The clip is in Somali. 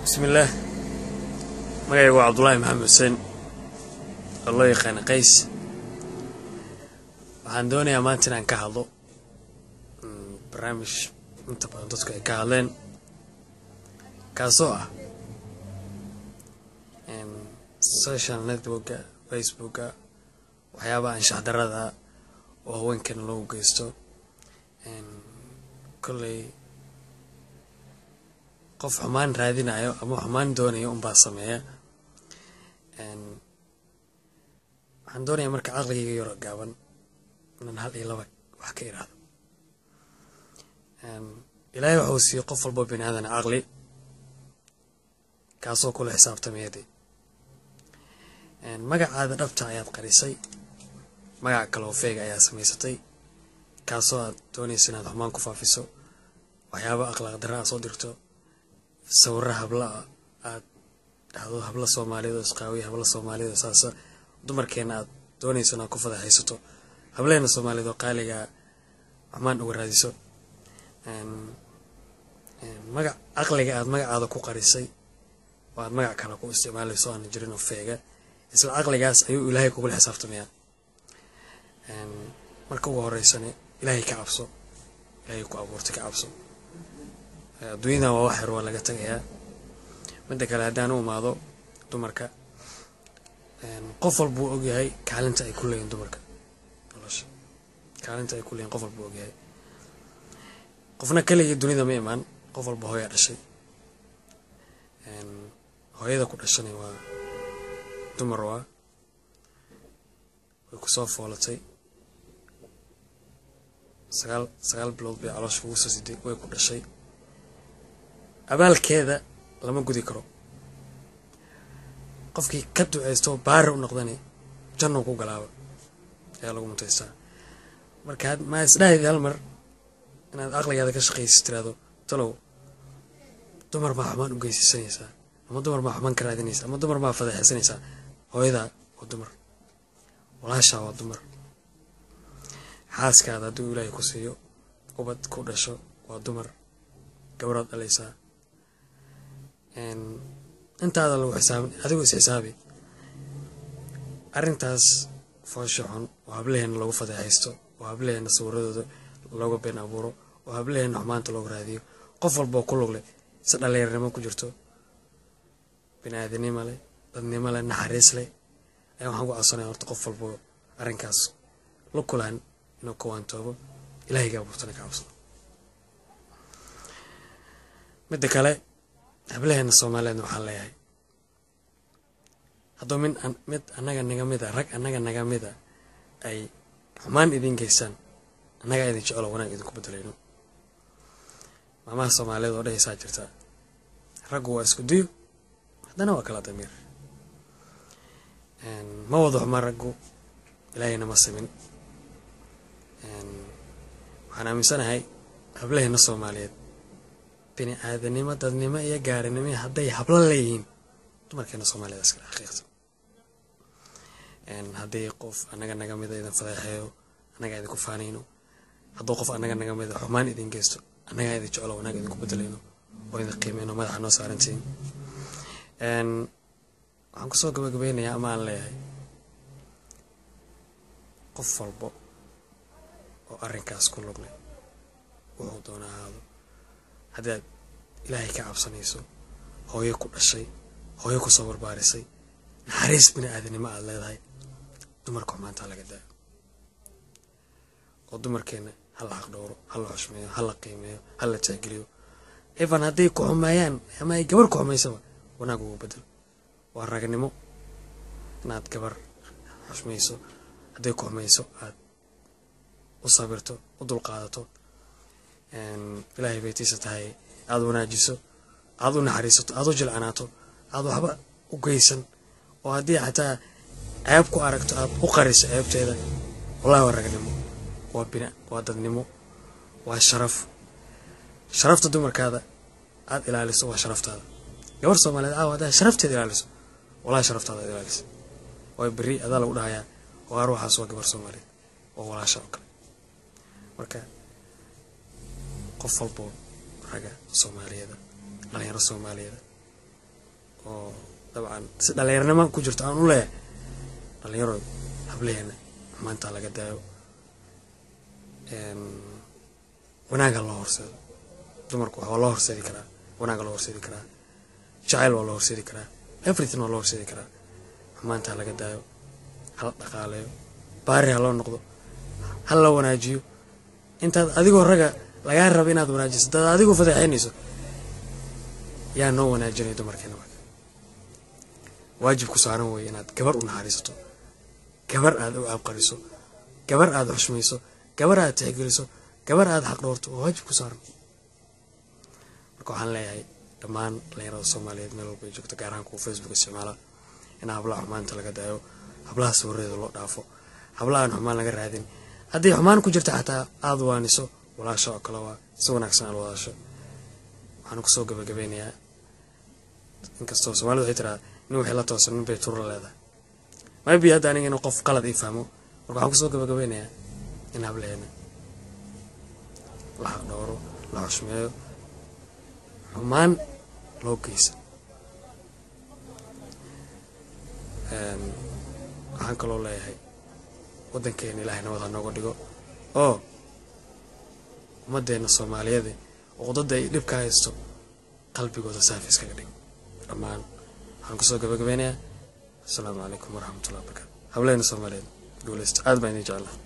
بسم الله magaygu Cabdullaahi Maxamed Xuseen oo loo yaqaan Qays waxaan doonayaa maanta inaan ka hadlo barnaamij inta badan dadku ay ka hadleen kaasoo ah social network Facebook waxyaabaha anshax darrada oo haweenkan loogu geysto kolley qof xumaan raadinayo ama xumaan doonayo baa sameeya waxaan doonayaa marka aqligayga yaro gaaban inaan hal iyo laba wax ka iraado ilaahay wuxuu siiyey qof walba bini'aadan aqli kaasoo kula xisaabtamayay magacaada dhabta ayaad qarisay magac kale oo feeg ayaa samaysatay kaasoo aad doonayso inaad xumaan ku faafiso waxyaabo akhlaaq darro soo dirto sawirra habla aad dhahdo habla Soomaaliyeed oo isqaawiya habla Soomaaliyeed saasa dumarkeena aad doonayso inaad ku fadaxaysato hableena Soomaaliyeed oo qaaliga xumaan uga raadiso magac aqliga aad magacaada ku qarisay oo aad magac kale ku isticmaalayso aan jirin oo feega isla aqligaas ayuu Ilaahay kugu xisaabtamayaa marka ugu horeysana Ilaahay ka cabso Ilaahay ku abuurtay ka cabso adduunyada waa wax yar oo laga tagayaa midda kale haddaan u imaado dumarka qof walba uu ogyahay kaalinta ay ku leeyihiin dumarka nolosha kaalinta ay ku leeyihiin qof walba ogyahay qofna kaliya dunida ma imaan qof walba hooyo dhashay hooyada ku dhashanay waa dumar way ku soo foolatay sagaal bilood bay caloosha ugu soo siday way ku dhashay abaalkeeda lama gudi karo qofkii ka duceysto baar u noqdani janno ku galaaba ayaa lagu mutaysaa marka ma isdhaayay hal mar inaad aqligaada ka shaqeysid tiraado talow dumar ma xumaan u geysanaysaa ama dumar ma xumaan ka raadinaysaa ama dumar ma fadaxaysanaysaa hooyada waa dumar walaasha waa dumar xaaskaada hadduu Ilaahay ku siiyo ubad ku dhasho waa dumar gabadhaad dhalaysaa intaada lagu xisaabin adigu is xisaabi arrintaas foosho xun oo hableena lagu fadaxaysto oo hableena sawirradooda looga been abuuro oo hableena xumaanta looga raadiyo qof walba ku lug leh si dhalinyarnimo ku jirto bini'aadanimo leh dadnimo leh naxariis leh ayaan waxaan ku codsanayaa horta qof walba arrinkaas la kulan inuu ka waantoobo Ilaahay ga abuurtana ka cabsado midda kale hableena Soomaaliyeed waxaan leeyahay haddoo mid annaga naga mid rag annaga naga mid ay xumaan idin geystaan annaga idin jecel wanaag idinku bedelayno maamaha Soomaaliyeed oo dhaysaa jirta raggu waa isku diyo haddana waa kala damiir ma wado xumaan raggu Ilaahayna ma simin waxaan aaminsanahay hableena Soomaaliyeed bini'aadanimo dadnimo iyo gaarinimo hadday hablo leeyihiin dumarkeena Soomaaliyeed iska xaqiiqsan haddii qof annaga naga mid idin fadaxeeyo annaga idinku faanayno hadduu qof annaga naga mid xumaan idin geysto annaga idin jecel wanaag idinku bedelayno oo idin qiimeeyno madaxa noo saarantiin waxaan ku soo gabagabeynayaa ama aan leeyahay qof walba oo arrinkaas ku lug leh wuxuu doonaa ahaado haddaad Ilaahay ka cabsanayso hooyo ku dhashay hooyo ku soo barbaarisay naxariis bini'aadanimo aad leedahay dumarka xumaanta laga daa oo dumarkeena hal xaq dhowro hal xushmeeyo hal qiimeeyo hal taageeriyo even haddii ku xumeeyaan ama ay gabar ku xumeysaba wanaag ugu bedel waa ragnimo inaad gabar xushmeyso haddii ku xumeyso aad u sabirto u dulqaadato Ilaahay baytiisa tahay aad wanaajiso aad u naxariisato aad u jilcanaato aad waxba u geysan oo haddii xataa ceeb ku aragto aad u qariso ceebteeda wallahi waa ragnimo waa dadnimo waa sharafta dumarkaada aad ilaaliso waa sharaftaada gabar Soomaaliyeed haddaa sharafteeda ilaaliso wallahi sharaftaada ilaaliso way bari adaa lagu dhahayaa waa ruuxaas waa gabar Soomaaliyeed oo walaasha oo kale marka qof walba raga Soomaaliyeed dhalinyaro Soomaaliyeed oo dabcan si dhalinyarnimo ku jirto aan u leeyahay dhalinyaro hableena maanta laga daayo wanaaga loo horseedo dumarku waxa loo horseedi karaa wanaaga loo horseedi karaa jacayl waa loo horseedi karaa everything waa loo horseedi karaa maanta laga daayo hal dhaqaaleeyo baari ha loo noqdo hal la wanaajiyo intaad adigoo raga laga rabo inaad wanaajiso dad adigoo fadeexaynayso yaa noo wanaajinay dumarkeena waajib ku saaran way inaad gabar u naxariisato gabar aad u aqriso gabar aad xushmayso gabar aad tixgeliso gabar aad xaq dhowrto waajib ku saaran marka waxaan leeyahay dhammaan dhalinyarada Soomaaliyeed meel walba joogto gaar ahaan kuwa Facebook isticmaala in hablaha xumaanta laga daayo hablaha sawirada loo dhaafo hablaha xumaan laga raadin haddii xumaan ku jirta xataa aad waaniso walaasha oo kale waa si wanaagsan aad wadaasho waxaan ku soo gabagabeynayaa inkastoo Soomaalidu waxay tiraa nin wixii la toosan nin bay tur leedahay maybe hadda aniga inuu qof qalad ii fahmo marka waxaan ku soo gabagabeynayaa in hableena la dhowro la xushmeeyo xumaan loo geysan waxaan kaloo leeyahay waddankeena Ilaahay nabad ha nooga dhigo oo ummadeena Soomaaliyeed oo dad ay dhib ka haysto qalbigooda saafi iskaga dhigo dhammaan waxaan ku soo gabagabeynayaa assalaamu calaykum waraxmatullaahi wabarakaatuh hableena Soomaaliyeed guuleysta aad baan idin jeclahay